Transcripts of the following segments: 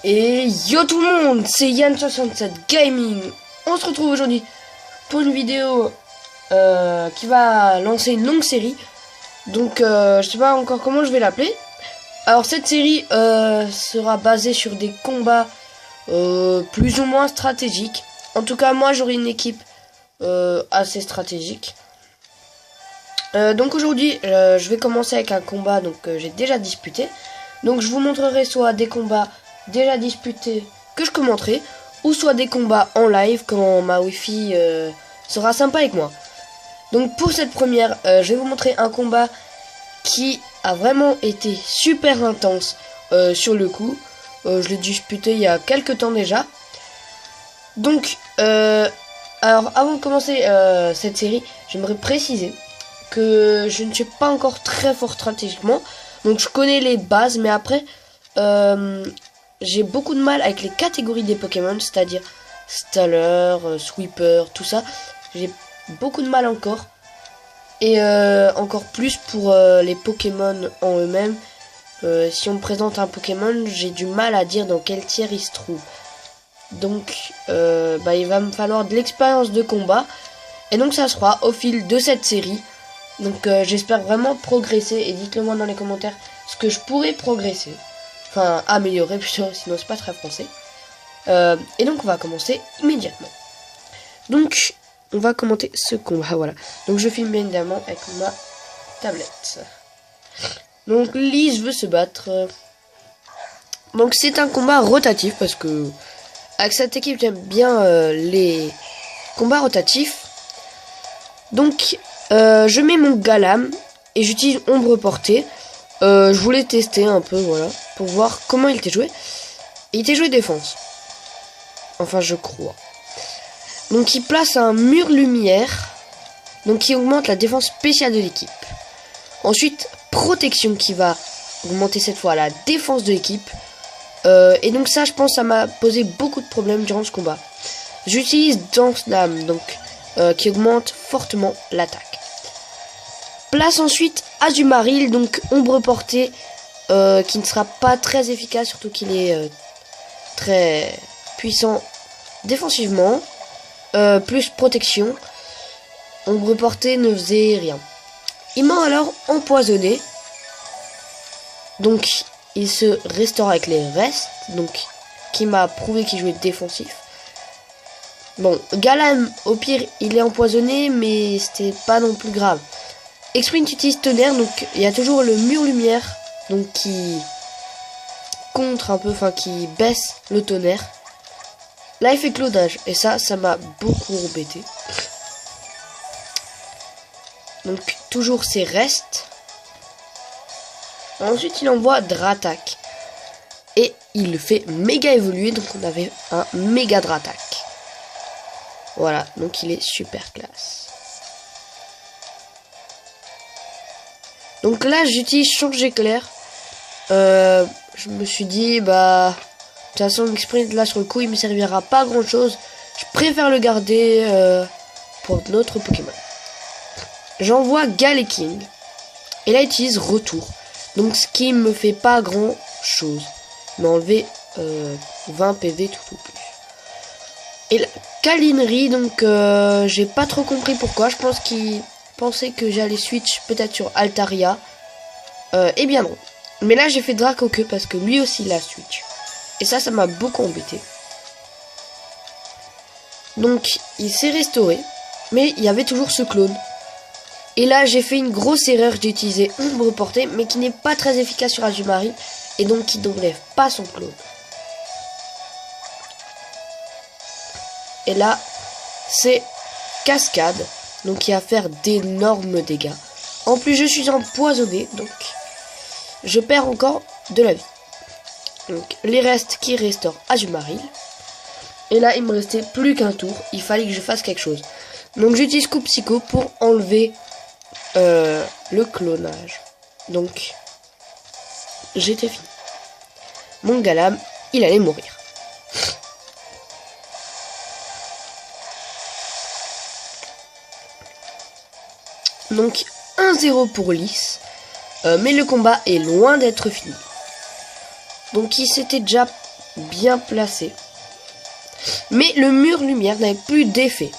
Et yo tout le monde, c'est Yann67 Gaming. On se retrouve aujourd'hui pour une vidéo qui va lancer une longue série. Donc je sais pas encore comment je vais l'appeler. Alors cette série sera basée sur des combats plus ou moins stratégiques. En tout cas moi j'aurai une équipe assez stratégique. Donc aujourd'hui je vais commencer avec un combat que j'ai déjà disputé. Donc je vous montrerai soit des combats déjà disputés que je commenterai, ou soit des combats en live quand ma wifi sera sympa avec moi. Donc pour cette première, je vais vous montrer un combat qui a vraiment été super intense sur le coup. Je l'ai disputé il y a quelques temps déjà. Donc alors avant de commencer cette série, j'aimerais préciser que je ne suis pas encore très fort stratégiquement. Donc je connais les bases, mais après j'ai beaucoup de mal avec les catégories des Pokémon, c'est-à-dire Staller, Sweeper, tout ça. J'ai beaucoup de mal encore. Et encore plus pour les Pokémon en eux-mêmes. Si on me présente un Pokémon, j'ai du mal à dire dans quel tiers il se trouve. Donc il va me falloir de l'expérience de combat. Et donc ça sera au fil de cette série. Donc j'espère vraiment progresser. Et dites-le moi dans les commentaires ce que je pourrais progresser. Enfin améliorer plutôt, sinon c'est pas très français. Et donc on va commencer immédiatement. Donc on va commenter ce combat, voilà. Donc je filme bien évidemment avec ma tablette. Donc Lise veut se battre. Donc c'est un combat rotatif parce que avec cette équipe j'aime bien les combats rotatifs. Donc je mets mon Galam et j'utilise ombre portée. Je voulais tester un peu, voilà, pour voir comment il était joué. Et il était joué défense. Enfin je crois. Donc il place un mur lumière, donc qui augmente la défense spéciale de l'équipe. Ensuite, protection qui va augmenter cette fois la défense de l'équipe. Et donc ça, je pense, ça m'a posé beaucoup de problèmes durant ce combat. J'utilise danse d'âme, donc qui augmente fortement l'attaque. Place ensuite Azumarill, donc ombre portée, qui ne sera pas très efficace, surtout qu'il est très puissant défensivement. Plus protection. Ombre portée ne faisait rien. Il m'a alors empoisonné. Donc il se restaure avec les restes. Donc qui m'a prouvé qu'il jouait défensif. Bon, Galam au pire il est empoisonné, mais c'était pas non plus grave. Exprint utilise tonnerre, donc il y a toujours le mur lumière, donc qui contre un peu, enfin qui baisse le tonnerre. Là il fait clonage et ça m'a beaucoup embêté. Donc toujours ses restes. Ensuite il envoie Dratak. Et il le fait méga évoluer, donc on avait un méga Dratak. Voilà, donc il est super classe. Donc là j'utilise change éclair. Je me suis dit de toute façon, l'exprint là sur le coup, il me servira pas à grand chose. Je préfère le garder pour notre Pokémon. J'envoie Galeking. Et là, il utilise retour. Donc, ce qui me fait pas grand chose. Il m'a enlevé 20 PV tout au plus. Et la Calinerie, donc, j'ai pas trop compris pourquoi. Je pense qu'il pensait que j'allais switch peut-être sur Altaria. Et bien non. Mais là, j'ai fait Dracoque parce que lui aussi, il a switch. Et ça m'a beaucoup embêté. Donc, il s'est restauré. Mais il y avait toujours ce clone. Et là, j'ai fait une grosse erreur. J'ai utilisé ombre portée, mais qui n'est pas très efficace sur Azumarill. Et donc, qui n'enlève pas son clone. Et là, c'est cascade. Donc, qui va faire d'énormes dégâts. En plus, je suis empoisonné. Donc, je perds encore de la vie. Donc les restes qui restaurent Azumarill. Et là il me restait plus qu'un tour. Il fallait que je fasse quelque chose. Donc j'utilise coup psycho pour enlever le clonage. Donc j'étais fini. Mon Galam, il allait mourir. Donc 1-0 pour Lys. Mais le combat est loin d'être fini. Donc il s'était déjà bien placée. Mais le mur lumière n'avait plus d'effet.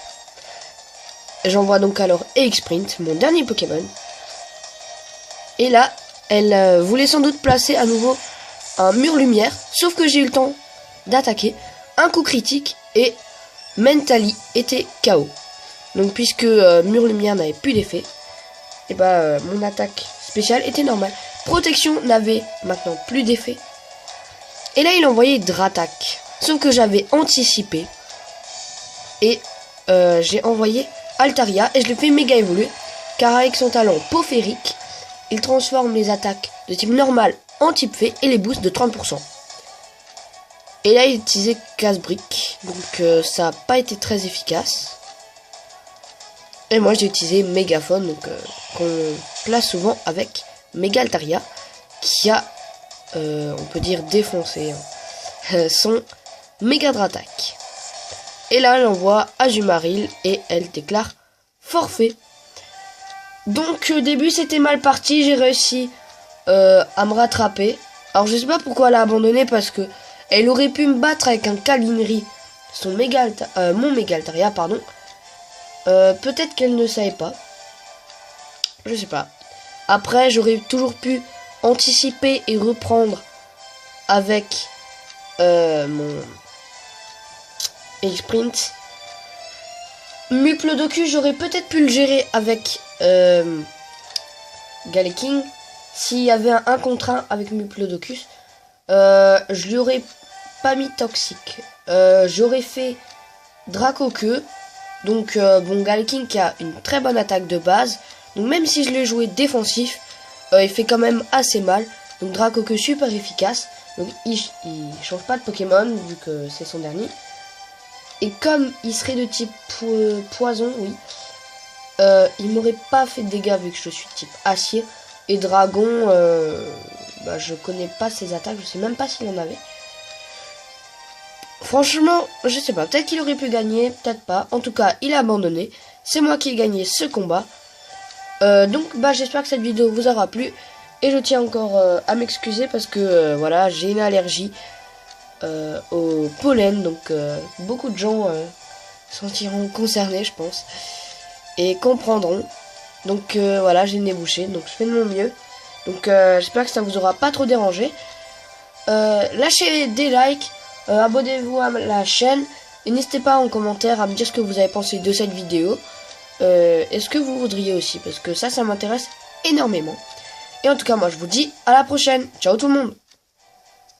J'envoie donc alors EX-Sprint, mon dernier Pokémon. Et là, elle voulait sans doute placer à nouveau un mur lumière. Sauf que j'ai eu le temps d'attaquer. Un coup critique et Mentally était KO. Donc puisque mur lumière n'avait plus d'effet, et bah mon attaque spéciale était normale. Protection n'avait maintenant plus d'effet. Et là il envoyait Dratak. Sauf que j'avais anticipé. Et j'ai envoyé Altaria et je le fais méga évoluer. Car avec son talent peau féerique, il transforme les attaques de type normal en type fée et les booste de 30%. Et là il utilisait casse-brique. Donc ça n'a pas été très efficace. Et moi j'ai utilisé mégaphone. Donc qu'on place souvent avec Méga Altaria. Qui a, on peut dire, défoncé son méga Dratak. Et là, elle envoie Azumarill et elle déclare forfait. Donc, au début, c'était mal parti. J'ai réussi à me rattraper. Alors, je sais pas pourquoi elle a abandonné parce que elle aurait pu me battre avec un Calinri, mon méga Altaria, pardon. Peut-être qu'elle ne savait pas. Je sais pas. Après, j'aurais toujours pu anticiper et reprendre avec mon sprint. Muplodocus, j'aurais peut-être pu le gérer avec Galeking. S'il y avait un contre 1 avec Muplodocus, je lui aurais pas mis toxique. J'aurais fait Dracoqueux. Donc bon, Galeking qui a une très bonne attaque de base. Donc même si je l'ai joué défensif, il fait quand même assez mal. Donc Dracoqueux super efficace. Donc il change pas de Pokémon vu que c'est son dernier. Et comme il serait de type poison, oui, il m'aurait pas fait de dégâts vu que je suis type acier. Et dragon, bah, je connais pas ses attaques, je sais même pas s'il en avait. Franchement, je sais pas, peut-être qu'il aurait pu gagner, peut-être pas. En tout cas, il a abandonné. C'est moi qui ai gagné ce combat. Donc bah j'espère que cette vidéo vous aura plu. Et je tiens encore à m'excuser parce que voilà, j'ai une allergie au pollen. Donc beaucoup de gens se sentiront concernés, je pense. Et comprendront. Donc voilà, j'ai le nez bouché, donc je fais de mon mieux. Donc j'espère que ça vous aura pas trop dérangé. Lâchez des likes, abonnez-vous à la chaîne. Et n'hésitez pas en commentaire à me dire ce que vous avez pensé de cette vidéo. Est-ce que vous voudriez aussi, parce que ça m'intéresse énormément. Et en tout cas moi je vous dis à la prochaine. Ciao tout le monde.